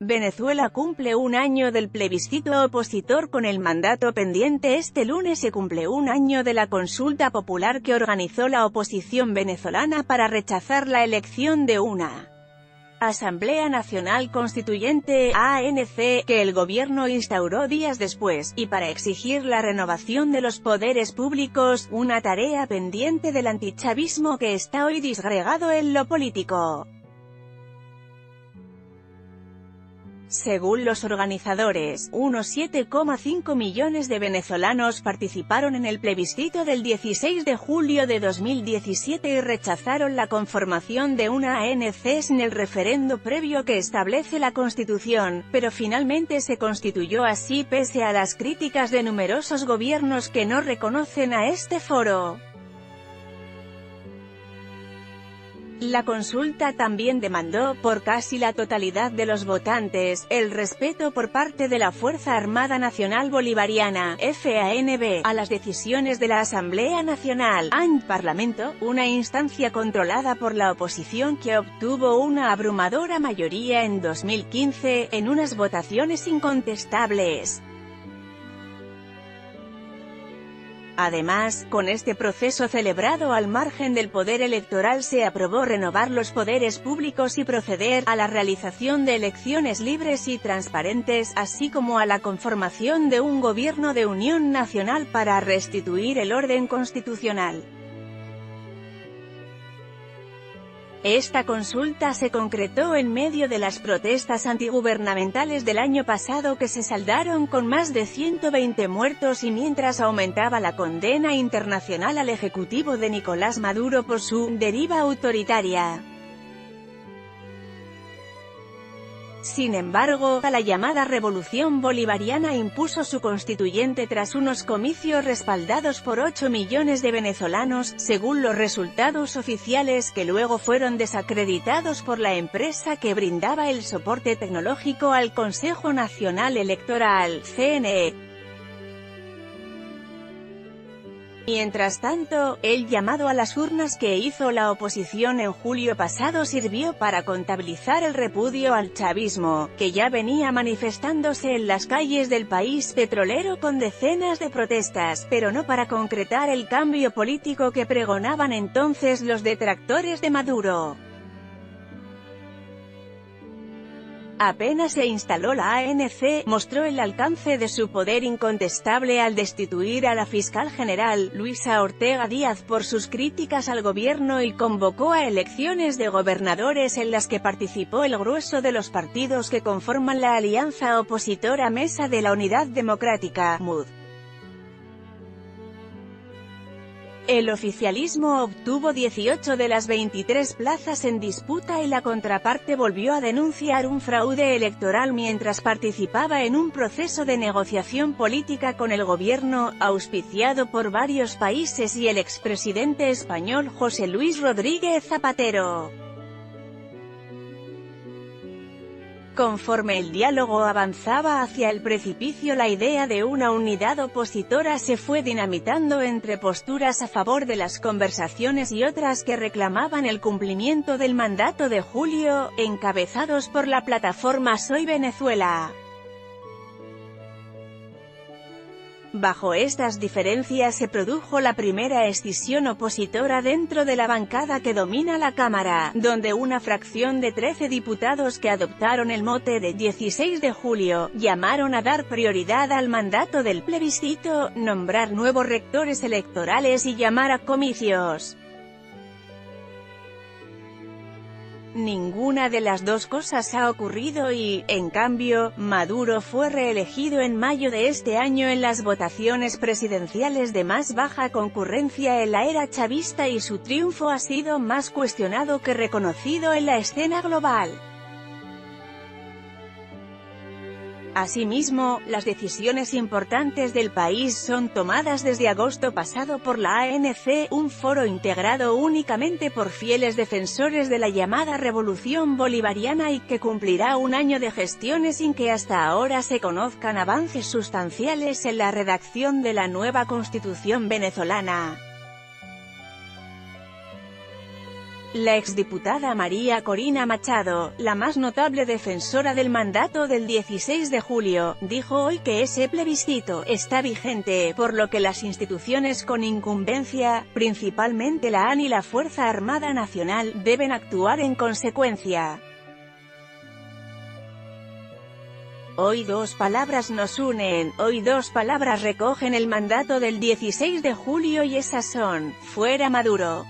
Venezuela cumple un año del plebiscito opositor con el mandato pendiente. Este lunes se cumple un año de la consulta popular que organizó la oposición venezolana para rechazar la elección de una Asamblea Nacional Constituyente, ANC, que el gobierno instauró días después, y para exigir la renovación de los poderes públicos, una tarea pendiente del antichavismo que está hoy disgregado en lo político. Según los organizadores, unos 7,5 millones de venezolanos participaron en el plebiscito del 16 de julio de 2017 y rechazaron la conformación de una ANC sin el referendo previo que establece la Constitución, pero finalmente se constituyó así pese a las críticas de numerosos gobiernos que no reconocen a este foro. La consulta también demandó, por casi la totalidad de los votantes, el respeto por parte de la Fuerza Armada Nacional Bolivariana, FANB, a las decisiones de la Asamblea Nacional, Parlamento, una instancia controlada por la oposición que obtuvo una abrumadora mayoría en 2015, en unas votaciones incontestables. Además, con este proceso celebrado al margen del poder electoral se aprobó renovar los poderes públicos y proceder a la realización de elecciones libres y transparentes, así como a la conformación de un gobierno de unión nacional para restituir el orden constitucional. Esta consulta se concretó en medio de las protestas antigubernamentales del año pasado que se saldaron con más de 120 muertos y mientras aumentaba la condena internacional al ejecutivo de Nicolás Maduro por su deriva autoritaria. Sin embargo, la llamada Revolución Bolivariana impuso su constituyente tras unos comicios respaldados por 8 millones de venezolanos, según los resultados oficiales que luego fueron desacreditados por la empresa que brindaba el soporte tecnológico al Consejo Nacional Electoral, CNE. Mientras tanto, el llamado a las urnas que hizo la oposición en julio pasado sirvió para contabilizar el repudio al chavismo, que ya venía manifestándose en las calles del país petrolero con decenas de protestas, pero no para concretar el cambio político que pregonaban entonces los detractores de Maduro. Apenas se instaló la ANC, mostró el alcance de su poder incontestable al destituir a la fiscal general, Luisa Ortega Díaz, por sus críticas al gobierno y convocó a elecciones de gobernadores en las que participó el grueso de los partidos que conforman la alianza opositora Mesa de la Unidad Democrática, MUD. El oficialismo obtuvo 18 de las 23 plazas en disputa y la contraparte volvió a denunciar un fraude electoral mientras participaba en un proceso de negociación política con el gobierno, auspiciado por varios países y el expresidente español José Luis Rodríguez Zapatero. Conforme el diálogo avanzaba hacia el precipicio, la idea de una unidad opositora se fue dinamitando entre posturas a favor de las conversaciones y otras que reclamaban el cumplimiento del mandato de julio, encabezados por la plataforma Soy Venezuela. Bajo estas diferencias se produjo la primera escisión opositora dentro de la bancada que domina la Cámara, donde una fracción de 13 diputados que adoptaron el mote de 16 de julio, llamaron a dar prioridad al mandato del plebiscito, nombrar nuevos rectores electorales y llamar a comicios. Ninguna de las dos cosas ha ocurrido y, en cambio, Maduro fue reelegido en mayo de este año en las votaciones presidenciales de más baja concurrencia en la era chavista y su triunfo ha sido más cuestionado que reconocido en la escena global. Asimismo, las decisiones importantes del país son tomadas desde agosto pasado por la ANC, un foro integrado únicamente por fieles defensores de la llamada Revolución Bolivariana y que cumplirá un año de gestiones sin que hasta ahora se conozcan avances sustanciales en la redacción de la nueva Constitución venezolana. La exdiputada María Corina Machado, la más notable defensora del mandato del 16 de julio, dijo hoy que ese plebiscito está vigente, por lo que las instituciones con incumbencia, principalmente la ANI y la Fuerza Armada Nacional, deben actuar en consecuencia. Hoy dos palabras nos unen, hoy dos palabras recogen el mandato del 16 de julio y esas son, fuera Maduro.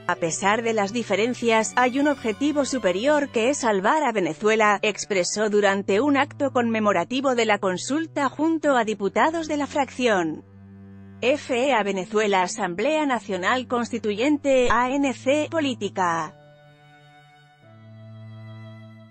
A pesar de las diferencias, hay un objetivo superior que es salvar a Venezuela, expresó durante un acto conmemorativo de la consulta junto a diputados de la fracción FE a Venezuela Asamblea Nacional Constituyente, ANC, Política.